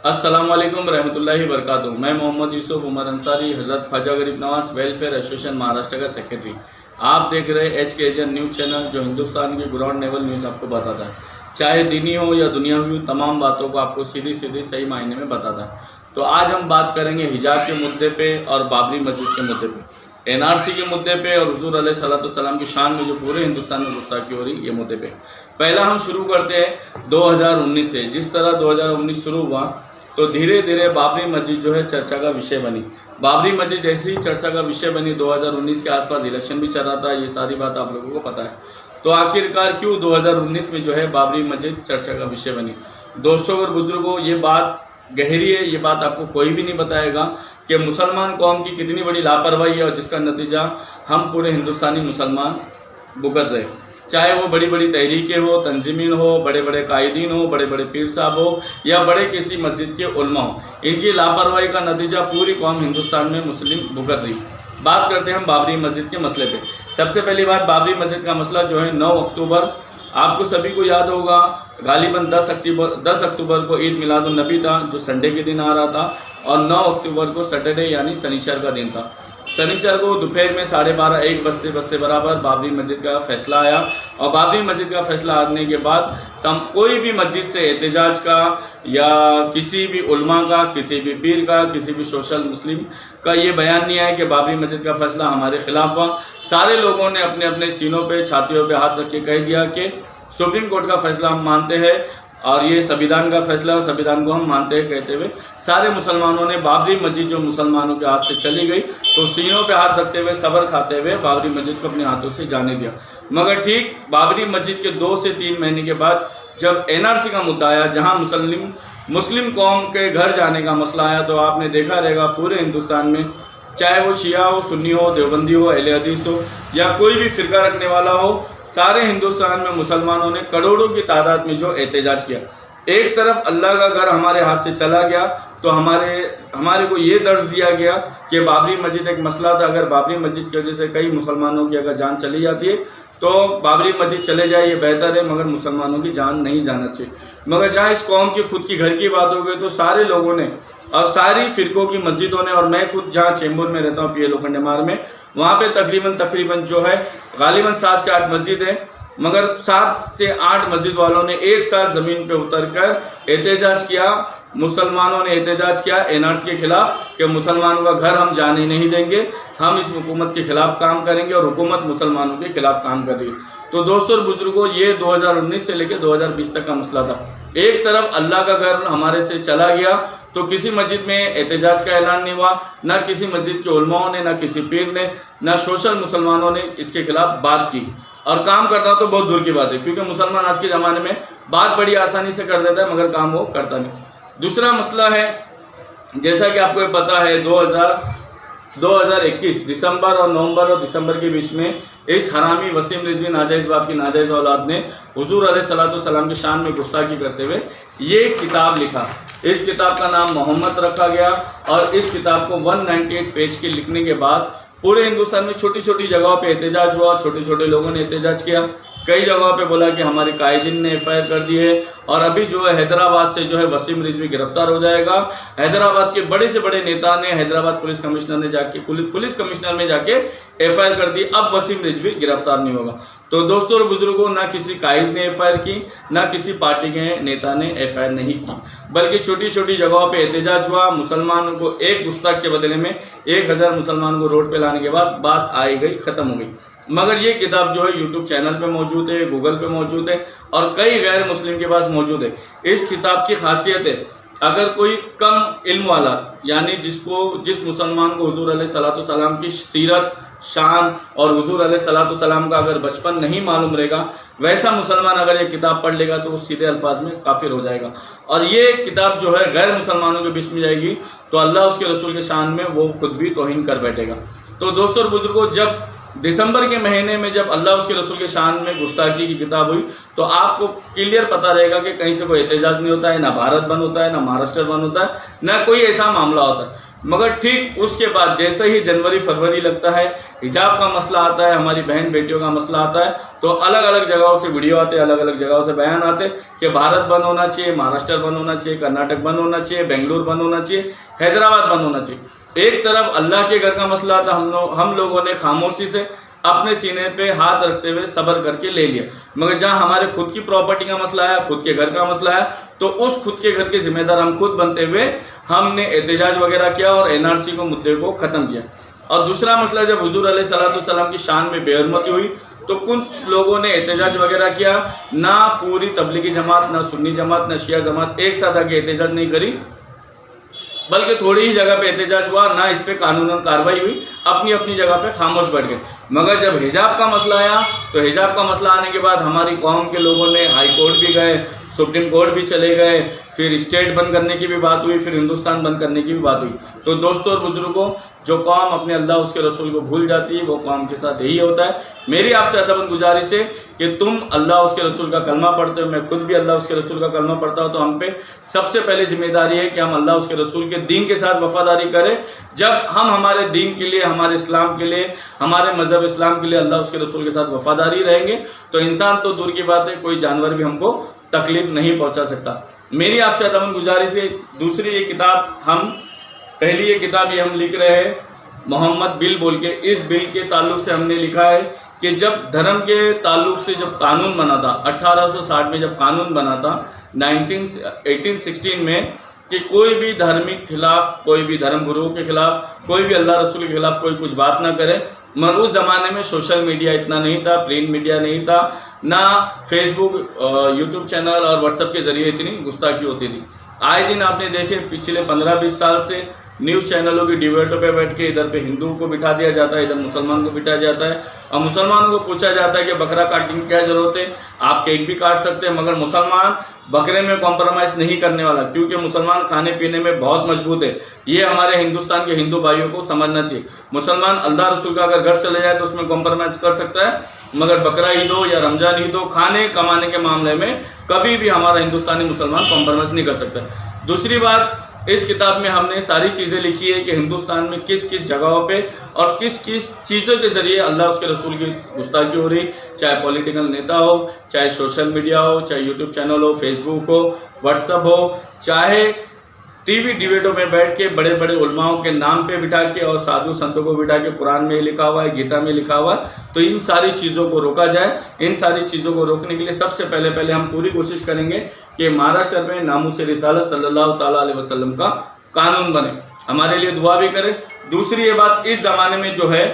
अस्सलाम वालेकुम रहमतुल्लाहि वबरकातुहू। मैं मोहम्मद यूसुफ उमर अंसारी, हज़रत ख्वाजा गरीब नवाज वेलफेयर एसोसिएशन महाराष्ट्र का सेक्रेटरी। आप देख रहे हैं HKAGN न्यूज़ चैनल, जो हिंदुस्तान की ग्राउंड लेवल न्यूज़ आपको बताता है। चाहे दीनी हो या दुनियावी हो, तमाम बातों को आपको सीधी सीधी सही मायने में बताता है। तो आज हम बात करेंगे हिजाब के मुद्दे पे और बाबरी मस्जिद के मुद्दे पे, NRC के मुद्दे पे और हुजूर अलैहिस्सलाम की शान में जो पूरे हिंदुस्तान में गुस्ताखी हो रही है, ये मुद्दे पे। पहला हम शुरू करते हैं 2019 से। जिस तरह 2019 शुरू हुआ तो धीरे धीरे बाबरी मस्जिद जो है चर्चा का विषय बनी। बाबरी मस्जिद जैसे ही चर्चा का विषय बनी, 2019 के आसपास इलेक्शन भी चल रहा था, ये सारी बात आप लोगों को पता है। तो आखिरकार क्यों 2019 में जो है बाबरी मस्जिद चर्चा का विषय बनी। दोस्तों और बुजुर्गों, ये बात गहरी है, ये बात आपको कोई भी नहीं बताएगा कि मुसलमान कौम की कितनी बड़ी लापरवाही है और जिसका नतीजा हम पूरे हिंदुस्तानी मुसलमान भुगत रहे। चाहे वो बड़ी बड़ी तहरीकें हो, तंजीमीन हो, बड़े बड़े कायदीन हो, बड़े बड़े पीर साहब हो या बड़े किसी मस्जिद के उलमा हो, इनकी लापरवाही का नतीजा पूरी कौम हिंदुस्तान में मुस्लिम भुगत रही। बात करते हैं हम बाबरी मस्जिद के मसले पे। सबसे पहली बात, बाबरी मस्जिद का मसला जो है 9 अक्टूबर, आपको सभी को याद होगा, गालिबन 10 अक्टूबर को ईद मिलादुन नबी था, जो संडे के दिन आ रहा था, और 9 अक्टूबर को सैटरडे यानी शनिचर का दिन था। शनिचर को दोपहर में 12:30-1 बजते बराबर बाबरी मस्जिद का फैसला आया। और बाबरी मस्जिद का फैसला आने के बाद कोई भी मस्जिद से एहतजाज का या किसी भी उलमा का, किसी भी पीर का, किसी भी सोशल मुस्लिम का ये बयान नहीं आया कि बाबरी मस्जिद का फैसला हमारे खिलाफ हुआ। सारे लोगों ने अपने अपने सीनों पे, छातियों पे हाथ रख के कह दिया कि सुप्रीम कोर्ट का फैसला हम मानते हैं और ये संविधान का फैसला और संविधान को हम मानते हैं कहते हुए सारे मुसलमानों ने बाबरी मस्जिद जो मुसलमानों के हाथ से चली गई, तो सीनों पे हाथ रखते हुए, सब्र खाते हुए बाबरी मस्जिद को अपने हाथों से जाने दिया। मगर ठीक बाबरी मस्जिद के 2 से 3 महीने के बाद जब NRC का मुद्दा आया, जहां मुस्लिम कौम के घर जाने का मसला आया, तो आपने देखा रहेगा पूरे हिंदुस्तान में, चाहे वो शिया हो, सुन्नी हो, देवबंदी हो, अहले हदीस हो या कोई भी फ़िरका रखने वाला हो, सारे हिंदुस्तान में मुसलमानों ने करोड़ों की तादाद में जो एहतजाज किया। एक तरफ अल्लाह का घर हमारे हाथ से चला गया, तो हमारे को ये दर्ज दिया गया कि बाबरी मस्जिद एक मसला था। अगर बाबरी मस्जिद की वजह से कई मुसलमानों की अगर जान चली जाती है तो बाबरी मस्जिद चले जाए, ये बेहतर है, मगर मुसलमानों की जान नहीं जाना चाहिए। मगर जहाँ इस कौम की खुद की घर की बात हो गई, तो सारे लोगों ने और सारी फ़िरकों की मस्जिदों ने, और मैं खुद जहाँ चेंबूर में रहता हूँ, PA लोखंडे मार्ग में, वहाँ पे तकरीबन जो है गालिबन 7 से 8 मस्जिद है, मगर 7 से 8 मस्जिद वालों ने एक साथ ज़मीन पे उतरकर एहतजाज किया। मुसलमानों ने एहतजाज किया NRC के खिलाफ कि मुसलमानों का घर हम जाने नहीं देंगे, हम इस हुकूमत के खिलाफ काम करेंगे और हुकूमत मुसलमानों के खिलाफ काम कर रही है। तो दोस्तों और बुजुर्गों, ये 2019 से लेकर 2020 तक का मसला था। एक तरफ अल्लाह का घर हमारे से चला गया, तो किसी मस्जिद में एहतजाज का ऐलान नहीं हुआ, ना किसी मस्जिद के उलमाओं ने, ना किसी पीर ने, ना सोशल मुसलमानों ने इसके खिलाफ बात की। और काम करना तो बहुत दूर की बात है, क्योंकि मुसलमान आज के ज़माने में बात बड़ी आसानी से कर देता है, मगर काम वो करता नहीं। दूसरा मसला है, जैसा कि आपको पता है, 2021 दिसंबर और नवंबर और दिसंबर के बीच में इस हरामी वसीम रिजवी नाजायज़ बाप की नाजायज़ औलाद ने हुजूर अलैहिस्सलाम की शान में गुस्ताखी करते हुए ये किताब लिखा। इस किताब का नाम मोहम्मद रखा गया, और इस किताब को 198 पेज के लिखने के बाद पूरे हिंदुस्तान में छोटी छोटी जगहों पे एहतजाज हुआ, छोटे छोटे लोगों ने एहतजाज किया। कई जगहों पे बोला कि हमारे कायदीन ने FIR कर दी है, और अभी जो है हैदराबाद से जो है वसीम रिजवी गिरफ्तार हो जाएगा। हैदराबाद के बड़े से बड़े नेता ने, हैदराबाद पुलिस कमिश्नर ने जाके पुलिस कमिश्नर में जाके FIR कर दी, अब वसीम रिजवी गिरफ्तार नहीं होगा। तो दोस्तों और बुजुर्गों, ना किसी कायद ने FIR की, ना किसी पार्टी के नेता ने FIR नहीं की, बल्कि छोटी छोटी जगहों पे एहतजाज हुआ। मुसलमानों को एक गुस्ताख के बदले में 1000 मुसलमान को रोड पे लाने के बाद बात आई गई, ख़त्म हो गई। मगर ये किताब जो है YouTube चैनल पे मौजूद है, गूगल पे मौजूद है, और कई गैर मुस्लिम के पास मौजूद है। इस किताब की खासियत है, अगर कोई कम इल्म वाला, यानी जिस मुसलमान को हुजूर अलैहिस्सलाम की सीरत, शान और हुजूर अलैहिस्सलाम का अगर बचपन नहीं मालूम रहेगा, वैसा मुसलमान अगर ये किताब पढ़ लेगा तो वो सीधे अल्फाज में काफिर हो जाएगा। और ये किताब जो है गैर मुसलमानों के बीच में जाएगी तो अल्लाह उसके रसूल के शान में वो खुद भी तौहीन कर बैठेगा। तो दोस्तों और बुजुर्गों, जब दिसंबर के महीने में जब अल्लाह उसके रसूल के शान में गुस्ताखी की किताब हुई, तो आपको क्लियर पता रहेगा कि कहीं से कोई एहतजाज नहीं होता है, ना भारत बंद होता है, ना महाराष्ट्र बंद होता है, ना कोई ऐसा मामला होता है। मगर ठीक उसके बाद जैसे ही जनवरी फरवरी लगता है, हिजाब का मसला आता है, हमारी बहन बेटियों का मसला आता है, तो अलग अलग जगहों से वीडियो आते, अलग अलग जगहों से बयान आते कि भारत बंद होना चाहिए, महाराष्ट्र बंद होना चाहिए, कर्नाटक बंद होना चाहिए, बेंगलुरु बंद होना चाहिए, हैदराबाद बंद होना चाहिए। एक तरफ अल्लाह के घर का मसला था, हम लोगों ने खामोशी से अपने सीने पे हाथ रखते हुए सब्र करके ले लिया। मगर जहाँ हमारे खुद की प्रॉपर्टी का मसला है, खुद के घर का मसला है, तो उस खुद के घर के जिम्मेदार हम खुद बनते हुए हमने एहतजाज वगैरह किया और एनआरसी को मुद्दे को ख़त्म किया। और दूसरा मसला, जब हुजूर अलैहिस्सलाम की शान में बेहरमती हुई तो कुछ लोगों ने एहतजाज वगैरह किया। ना पूरी तबलीगी जमात, ना सुन्नी जमात, ना शिया जमात एक साथ आके एहतजाज नहीं करी, बल्कि थोड़ी ही जगह पे एहतजाज हुआ, ना इस पे कानूनन कार्रवाई हुई, अपनी अपनी जगह पे खामोश बैठ गए। मगर जब हिजाब का मसला आया तो हिजाब का मसला आने के बाद हमारी कौम के लोगों ने हाई कोर्ट भी गए, सुप्रीम कोर्ट भी चले गए, फिर स्टेट बंद करने की भी बात हुई, फिर हिंदुस्तान बंद करने की भी बात हुई। तो दोस्तों और बुजुर्गों, जो कौम अपने अल्लाह उसके रसूल को भूल जाती है वो कौम के साथ यही होता है। मेरी आपसे अदबन गुजारिश है कि तुम अल्लाह उसके रसूल का कलमा पढ़ते हो, मैं खुद भी अल्लाह उसके रसूल का कलमा पढ़ता हूँ, तो हम पे सबसे पहले जिम्मेदारी है कि हम अल्लाह उसके रसूल के दीन के साथ वफादारी करें। जब हम हमारे दीन के लिए, हमारे इस्लाम के लिए, हमारे मज़हब इस्लाम के लिए अल्लाह उसके रसूल के साथ वफादारी रहेंगे तो इंसान तो दूर की बात है, कोई जानवर भी हमको तकलीफ नहीं पहुँचा सकता। मेरी आपसे अदबन गुजारिश है, दूसरी ये किताब पहली ये किताब ये हम लिख रहे हैं मोहम्मद बिल बोल के। इस बिल के ताल्लुक से हमने लिखा है कि जब धर्म के ताल्लुक से जब कानून बना था 1860 में, जब कानून बना था 1816 में, कि कोई भी धार्मिक खिलाफ, कोई भी धर्म गुरुओं के खिलाफ, कोई भी अल्लाह रसूल के खिलाफ कोई कुछ बात ना करे। मगर उस ज़माने में सोशल मीडिया इतना नहीं था, प्रिंट मीडिया नहीं था, ना फेसबुक, यूट्यूब चैनल और व्हाट्सएप के ज़रिए इतनी गुस्ताखी होती थी। आए दिन आपने देखे पिछले 15-20 साल से न्यूज़ चैनलों की डिबेटों पे बैठ के इधर पे हिंदुओं को बिठा दिया जाता है, इधर मुसलमान को बिठा जाता है, और मुसलमानों को पूछा जाता है कि बकरा काटने की क्या ज़रूरत है, आप केक भी काट सकते हैं। मगर मुसलमान बकरे में कॉम्प्रोमाइज़ नहीं करने वाला, क्योंकि मुसलमान खाने पीने में बहुत मजबूत है। ये हमारे हिंदुस्तान के हिंदू भाइयों को समझना चाहिए। मुसलमान अल्लाह रसूल का अगर घर चले जाए तो उसमें कॉम्प्रोमाइज़ कर सकता है, मगर बकरा ईद हो या रमजान ईद हो, खाने कमाने के मामले में कभी भी हमारा हिंदुस्तानी मुसलमान कॉम्प्रोमाइज़ नहीं कर सकता। दूसरी बात, इस किताब में हमने सारी चीज़ें लिखी है कि हिंदुस्तान में किस किस जगहों पे और किस किस चीज़ों के ज़रिए अल्लाह उसके रसूल की गुस्ताखी हो रही, चाहे पॉलिटिकल नेता हो, चाहे सोशल मीडिया हो, चाहे यूट्यूब चैनल हो, फेसबुक हो, व्हाट्सअप हो, चाहे टीवी डिबेटों में बैठ के बड़े बड़े उलमाओं के नाम पे बिठा के और साधु संतों को बिठा के, कुरान में लिखा हुआ है, गीता में लिखा हुआ है, तो इन सारी चीज़ों को रोका जाए। इन सारी चीज़ों को रोकने के लिए सबसे पहले हम पूरी कोशिश करेंगे कि महाराष्ट्र में नामूस रिसालत सल्लल्लाहु ताला अलैहि वसल्लम का कानून बने। हमारे लिए दुआ भी करें। दूसरी ये बात, इस ज़माने में जो है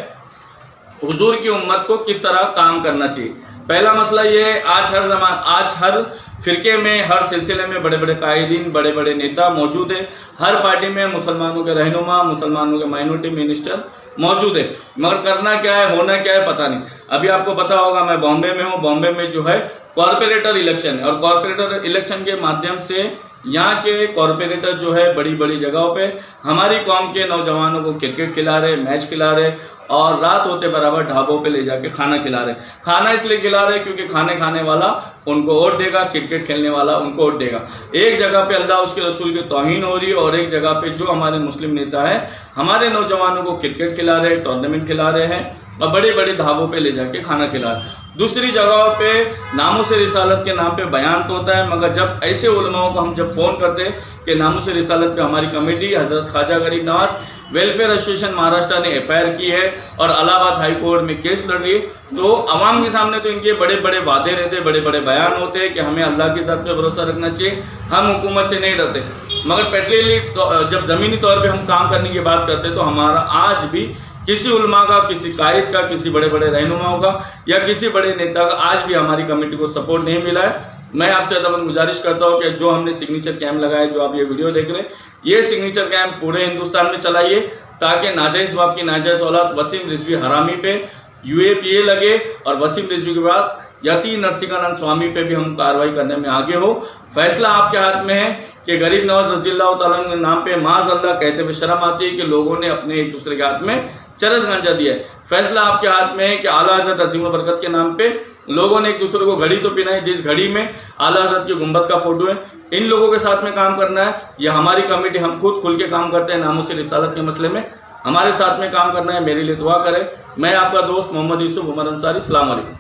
हुजूर की उम्मत को किस तरह काम करना चाहिए। पहला मसला ये है, आज हर फ़िरके में, हर सिलसिले में बड़े बड़े कायदीन, बड़े बड़े नेता मौजूद है। हर पार्टी में मुसलमानों के रहनुमा, मुसलमानों के माइनॉरिटी मिनिस्टर मौजूद है, मगर करना क्या है, होना क्या है, पता नहीं। अभी आपको पता होगा, मैं बॉम्बे में हूँ, बॉम्बे में जो है कॉरपोरेटर इलेक्शन है, और कॉरपोरेटर इलेक्शन के माध्यम से यहाँ के कॉरपोरेटर जो है बड़ी बड़ी जगहों पे हमारी कौम के नौजवानों को क्रिकेट खिला रहे, मैच खिला रहे, और रात होते बराबर ढाबों पे ले जाके खाना खिला रहे। खाना इसलिए खिला रहे क्योंकि खाने वाला उनको वोट देगा, क्रिकेट खेलने वाला उनको वोट देगा। एक जगह पे अल्लाह उसके रसूल की तौहीन हो रही है, और एक जगह पे जो हमारे मुस्लिम नेता है हमारे नौजवानों को क्रिकेट खिला रहे, टूर्नामेंट खिला रहे हैं, और बड़े बड़े ढाबों पे ले जाके खाना खिला रहे। दूसरी जगहों पे नामूस रिसालत के नाम पे बयान तो होता है, मगर जब ऐसे उलमाओं को हम जब फ़ोन करते हैं कि नामूस रिसालत पे हमारी कमेटी हज़रत ख्वाजा गरीब नवाज वेलफेयर एसोसिएशन महाराष्ट्र ने एफआईआर की है और इलाहाबाद हाई कोर्ट में केस लड़ रही है, तो आवाम के सामने तो इनके बड़े बड़े वादे रहते, बड़े बड़े बयान होते हैं कि हमें अल्लाह की ज़ात पे भरोसा रखना चाहिए, हम हुकूमत से नहीं डरते। मगर प्रैक्टिकली जब ज़मीनी तौर पे हम काम करने की बात करते तो हमारा आज भी किसी उलमा का, किसी कायद का, किसी बड़े बड़े रहनुमाओं का या किसी बड़े नेता का आज भी हमारी कमेटी को सपोर्ट नहीं मिला है। मैं आपसे अदबन गुजारिश करता हूँ कि जो हमने सिग्नेचर कैंप लगाया, जो आप ये वीडियो देख रहे हैं, ये सिग्नेचर कैंप पूरे हिंदुस्तान में चलाइए, ताकि नाजायज़ बाप की नाजायज़ औलाद वसीम रिजवी हरामी पे UAPA लगे, और वसीम रिजवी के बाद यति नरसिंहानंद स्वामी पे भी हम कार्रवाई करने में आगे हो। फैसला आपके हाथ में है कि गरीब नवाज रज़ी अल्लाह तआला के नाम पे माज़ अल्लाह कहते हुए शर्म आती है कि लोगों ने अपने एक दूसरे के हाथ में चरस गांजा दिया है। फैसला आपके हाथ में है कि आला हजरत अजीम बरकत के नाम पे लोगों ने एक दूसरे को घड़ी तो पहनाई, जिस घड़ी में आला हजरत की गुंबद का फोटो है। इन लोगों के साथ में काम करना है, यह हमारी कमेटी, हम खुद खुल के काम करते हैं नामों से रिसालत के मसले में, हमारे साथ में काम करना है। मेरे लिए दुआ करें। मैं आपका दोस्त मोहम्मद यूसुफ उमर अंसारी। अस्सलाम वालेकुम।